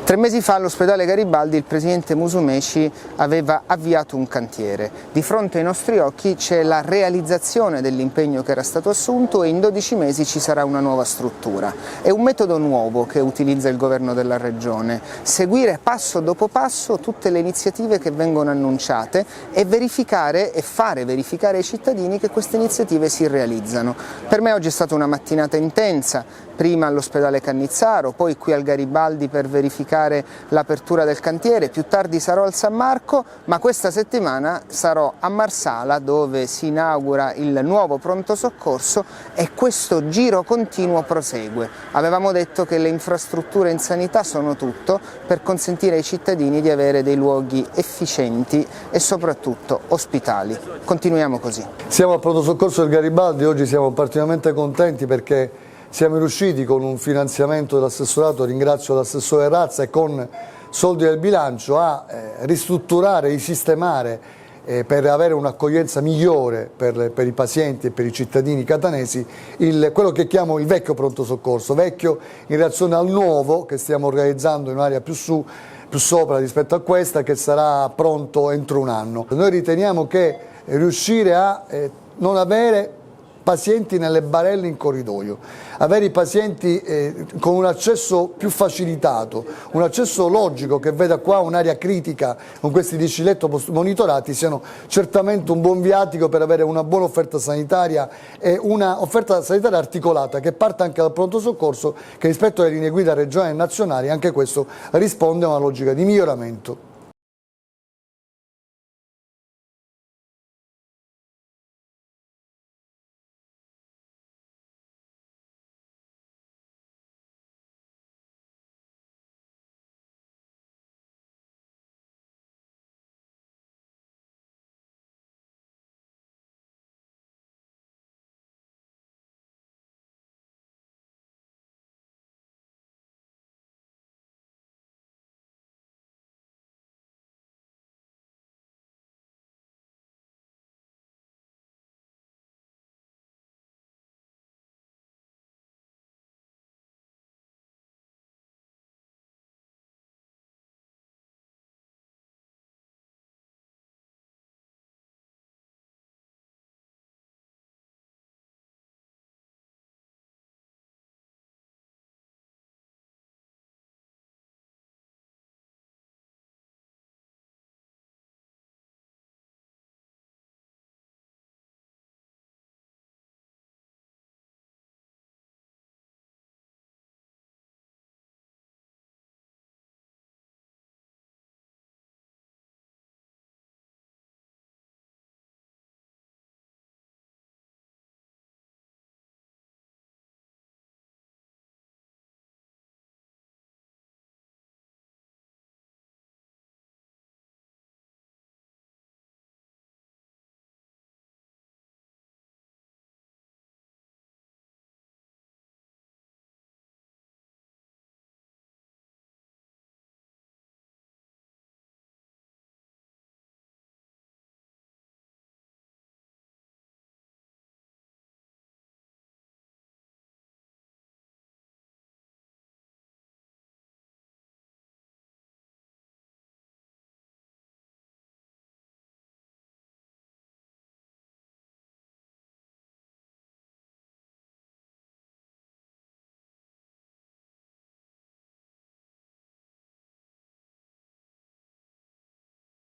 3 mesi fa all'ospedale Garibaldi il presidente Musumeci aveva avviato un cantiere. Di fronte ai nostri occhi c'è la realizzazione dell'impegno che era stato assunto e in 12 mesi ci sarà una nuova struttura. È un metodo nuovo che utilizza il governo della regione: seguire passo dopo passo tutte le iniziative che vengono annunciate e verificare e fare verificare ai cittadini che queste iniziative si realizzano. Per me oggi è stata una mattinata intensa, prima all'ospedale Cannizzaro, poi qui al Garibaldi per verificare l'apertura del cantiere, più tardi sarò al San Marco, ma questa settimana sarò a Marsala dove si inaugura il nuovo pronto soccorso e questo giro continuo prosegue. Avevamo detto che le infrastrutture in sanità sono tutto per consentire ai cittadini di avere dei luoghi efficienti e soprattutto ospitali. Continuiamo così. Siamo al pronto soccorso del Garibaldi, oggi siamo particolarmente contenti perché siamo riusciti con un finanziamento dell'assessorato, ringrazio l'assessore Razza, e con soldi del bilancio a ristrutturare, risistemare per avere un'accoglienza migliore per i pazienti e per i cittadini catanesi quello che chiamo il vecchio pronto soccorso, vecchio in relazione al nuovo che stiamo organizzando in un'area più sopra rispetto a questa, che sarà pronto entro un anno. Noi riteniamo che riuscire a non avere pazienti nelle barelle in corridoio, avere i pazienti con un accesso più facilitato, un accesso logico che veda qua un'area critica con questi 10 letti monitorati, siano certamente un buon viatico per avere una buona offerta sanitaria e una offerta sanitaria articolata che parta anche dal pronto soccorso, che rispetto alle linee guida regionali e nazionali anche questo risponde a una logica di miglioramento.